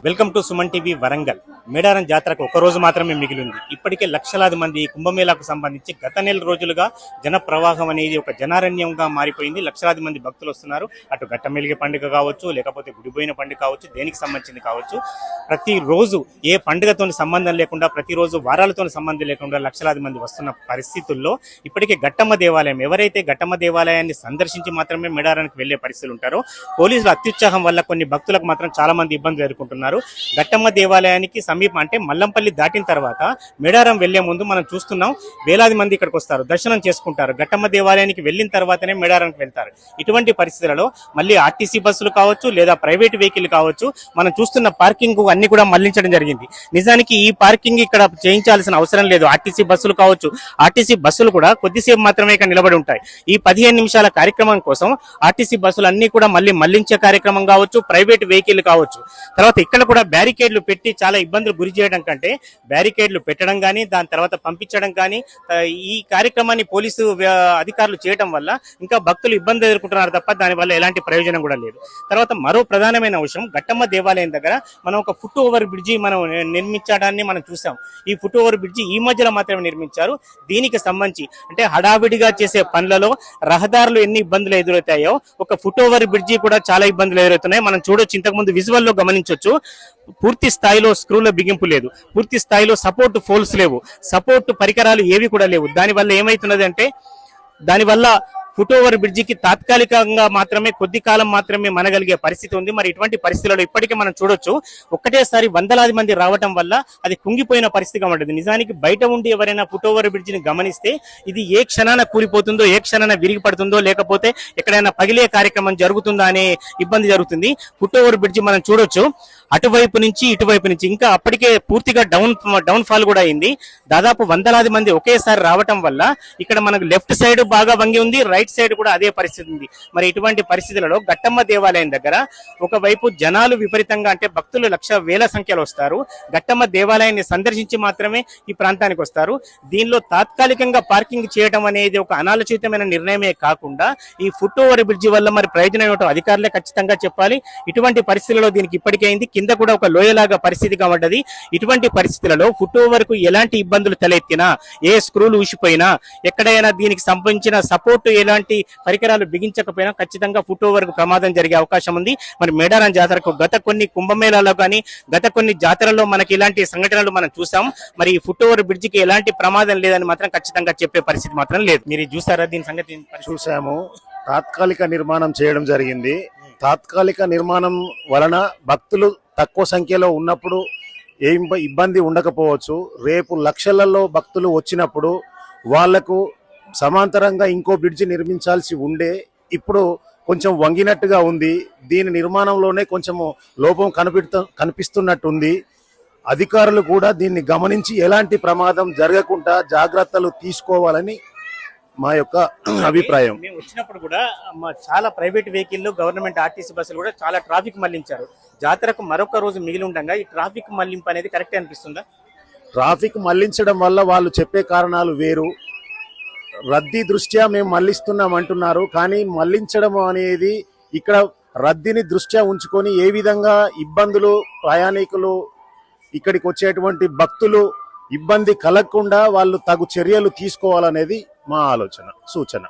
Welcome to Suman TV Warangal. Medaram జాతరకు ఒక రోజు మాత్రమే మిగిలింది. ఇప్పటికే లక్షలాది మంది కుంభమేళాకు సంబంధించి గత నెల రోజులుగా జన ప్రవాహం అనేది ఒక జనారణ్యంగా మారిపోయింది. లక్షలాది మంది భక్తులు వస్తున్నారు. అటు గట్టమెలిగే పండుగ కావచ్చు, లేకపోతే గుడిపోయిన పండుగ కావచ్చు, దేనికి సంబంధించింది కావచ్చు, ప్రతిరోజు ఏ పండుగతో సంబంధం లేకుండా, ప్రతిరోజు వారాలతో సంబంధం లేకుండా లక్షలాది మంది వస్తున్న పరిస్థితుల్లో ఇప్పటికే గట్టమ్మ దేవాలయం, ఎవరైతే గట్టమ్మ దేవాలయాన్ని సందర్శించి మాత్రమే మేడారానికి వెళ్లే పరిస్థితులు ఉంటారో, పోలీసుల అత్యుత్సాహం వల్ల కొన్ని భక్తులకు మాత్రం చాలా మంది ఇబ్బందులు ఎదుర్కొంటున్నారు. గట్టమ్మ దేవాలయానికి సమీపం అంటే మల్లంపల్లి దాటిన తర్వాత మేడారం వెళ్లే ముందు మనం చూస్తున్నాం, వేలాది మంది ఇక్కడికి వస్తారు, దర్శనం చేసుకుంటారు. గట్టమ్మ దేవాలయానికి వెళ్లిన తర్వాతనే మేడారానికి వెళ్తారు. ఇటువంటి పరిస్థితులలో మళ్ళీ ఆర్టీసీ బస్సులు కావచ్చు, లేదా ప్రైవేట్ వెహికల్ కావచ్చు, మనం చూస్తున్న పార్కింగ్ అన్ని కూడా మళ్లించడం జరిగింది. నిజానికి ఈ పార్కింగ్ ఇక్కడ చేయించాల్సిన అవసరం లేదు. ఆర్టీసీ బస్సులు కావచ్చు, ఆర్టీసీ బస్సులు కూడా కొద్దిసేపు మాత్రమే ఇక్కడ నిలబడి ఉంటాయి. ఈ 15 నిమిషాల కార్యక్రమం కోసం ఆర్టీసీ బస్సులు అన్ని కూడా మళ్లించే కార్యక్రమం కావచ్చు, ప్రైవేట్ వెహికల్ కావచ్చు. తర్వాత ఇక్కడ కూడా బ్యారికేడ్లు పెట్టి చాలా ఇబ్బందులు గురి చేయడం కంటే బ్యారికేడ్లు పెట్టడం కానీ, దాని తర్వాత పంపించడం కానీ, ఈ కార్యక్రమాన్ని పోలీసు అధికారులు చేయడం వల్ల ఇంకా భక్తులు ఇబ్బంది ఎదుర్కొంటున్నారు తప్ప దానివల్ల ఎలాంటి ప్రయోజనం కూడా లేదు. తర్వాత మరో ప్రధానమైన విషయం, గట్టమ్మ దేవాలయం దగ్గర మనం ఒక ఫుట్ ఓవర్ బ్రిడ్జి మనం నిర్మించడాన్ని మనం చూసాం. ఈ ఫుట్ ఓవర్ బ్రిడ్జి ఈ మధ్యలో మాత్రమే నిర్మించారు. దీనికి సంబంధించి అంటే హడావిడిగా చేసే పనులలో రహదారులు ఎన్ని ఇబ్బందులు ఎదురవుతాయో, ఒక ఫుట్ ఓవర్ బ్రిడ్జి కూడా చాలా ఇబ్బందులు ఎదురవుతున్నాయి. మనం చూడొచ్చు, ఇంతకుముందు విజువల్లో గమనించవచ్చు, పూర్తి స్థాయిలో స్క్రూల బిగింపు లేదు, పూర్తి స్థాయిలో సపోర్ట్ ఫోల్స్ లేవు, సపోర్ట్ పరికరాలు ఏవి కూడా లేవు. దానివల్ల ఏమైతున్నది అంటే, దానివల్ల ఫుట్ ఓవర్ బ్రిడ్జికి తాత్కాలికంగా మాత్రమే కొద్ది కాలం మాత్రమే మనగలిగే పరిస్థితి ఉంది. మరి ఇటువంటి పరిస్థితుల్లో ఇప్పటికే మనం చూడొచ్చు, ఒక్కటేసారి వందలాది మంది రావటం వల్ల అది కుంగిపోయిన పరిస్థితిగా ఉంటుంది. నిజానికి బయట ఉండి ఎవరైనా ఫుట్ ఓవర్ బ్రిడ్జిని గమనిస్తే ఇది ఏ క్షణాన కూలిపోతుందో, ఏ క్షణాన విరిగి పడుతుందో, లేకపోతే ఎక్కడైనా పగిలే కార్యక్రమం జరుగుతుందా అనే ఇబ్బంది జరుగుతుంది. ఫుట్ ఓవర్ బ్రిడ్జి మనం చూడొచ్చు, అటువైపు నుంచి ఇటువైపు నుంచి ఇంకా అప్పటికే పూర్తిగా డౌన్ ఫాల్ కూడా అయింది. దాదాపు వందలాది మంది ఒకేసారి రావటం వల్ల ఇక్కడ మనకు లెఫ్ట్ సైడ్ బాగా వంగి ఉంది, రైట్ సైడ్ కూడా అదే పరిస్థితి ఉంది. మరి ఇటువంటి పరిస్థితులలో గట్టమ్మ దేవాలయం దగ్గర ఒకవైపు జనాలు విపరీతంగా, అంటే భక్తులు వేల సంఖ్యలో వస్తారు. గట్టమ్మ దేవాలయాన్ని సందర్శించి మాత్రమే ఈ ప్రాంతానికి వస్తారు. దీనిలో తాత్కాలికంగా పార్కింగ్ చేయడం అనేది ఒక అనాలోచితమైన నిర్ణయమే కాకుండా, ఈ ఫుట్ ఓవర్ బ్రిడ్జి వల్ల మరి ప్రయోజనం ఏమిటో అధికారులే ఖచ్చితంగా చెప్పాలి. ఇటువంటి పరిస్థితులలో దీనికి ఇప్పటికే అయింది, కింద కూడా ఒక లోయలాగా పరిస్థితిగా పడ్డది. ఇటువంటి పరిస్థితులలో ఫుట్ ఓవర్ కు ఎలాంటి ఇబ్బందులు తలెత్తినా, ఏ స్క్రూలు ఊసిపోయినా, ఎక్కడైనా దీనికి సంబంధించిన సపోర్ట్ ఎలాంటి పరికరాలు బిగించకపోయినా ఖచ్చితంగా ఫుట్ ఓవర్ కు ప్రమాదం జరిగే అవకాశం ఉంది. మరి మేడారం జాతరకు గత కొన్ని కుంభమేళాలో కానీ, గత కొన్ని జాతరల్లో మనకి ఇలాంటి సంఘటనలు మనం చూసాం. మరి ఈ ఫుట్ ఓవర్ బ్రిడ్జికి ఎలాంటి ప్రమాదం లేదని మాత్రం ఖచ్చితంగా చెప్పే పరిస్థితి మాత్రం లేదు. మీరు చూసారా దీని సంగతి? చూసాము, తాత్కాలిక నిర్మాణం చేయడం జరిగింది. తాత్కాలిక నిర్మాణం వలన భక్తులు తక్కువ సంఖ్యలో ఉన్నప్పుడు ఏం ఇబ్బంది ఉండకపోవచ్చు. రేపు లక్షలలో భక్తులు వచ్చినప్పుడు వాళ్లకు సమాంతరంగా ఇంకో బ్రిడ్జి నిర్మించాల్సి ఉండే, ఇప్పుడు కొంచెం వంగినట్టుగా ఉంది. దీని నిర్మాణంలోనే కొంచెము లోపం కనిపిస్తున్నట్టుంది. అధికారులు కూడా దీన్ని గమనించి ఎలాంటి ప్రమాదం జరగకుండా జాగ్రత్తలు తీసుకోవాలని మా యొక్క అభిప్రాయం. మేము వచ్చినప్పుడు కూడా చాలా ప్రైవేట్ వెహికల్, గవర్నమెంట్ ఆర్టీసీ బస్సులు కూడా చాలా ట్రాఫిక్ మళ్లించారు. జాతరకు మరొక రోజు మిగిలి ఉండగా ఈ ట్రాఫిక్ మళ్లింపు అనేది కరెక్ట్ అనిపిస్తుందా? ట్రాఫిక్ మళ్లించడం వల్ల వాళ్ళు చెప్పే కారణాలు వేరు. రద్దీ దృష్ట్యా మేము మళ్లిస్తున్నాం అంటున్నారు, కానీ మళ్లించడం అనేది ఇక్కడ రద్దీని దృష్ట్యా ఉంచుకొని ఏ విధంగా ఇబ్బందులు, ప్రయాణికులు ఇక్కడికి వచ్చేటువంటి భక్తులు ఇబ్బంది కలగకుండా వాళ్ళు తగు చర్యలు తీసుకోవాలనేది మా ఆలోచన, సూచన.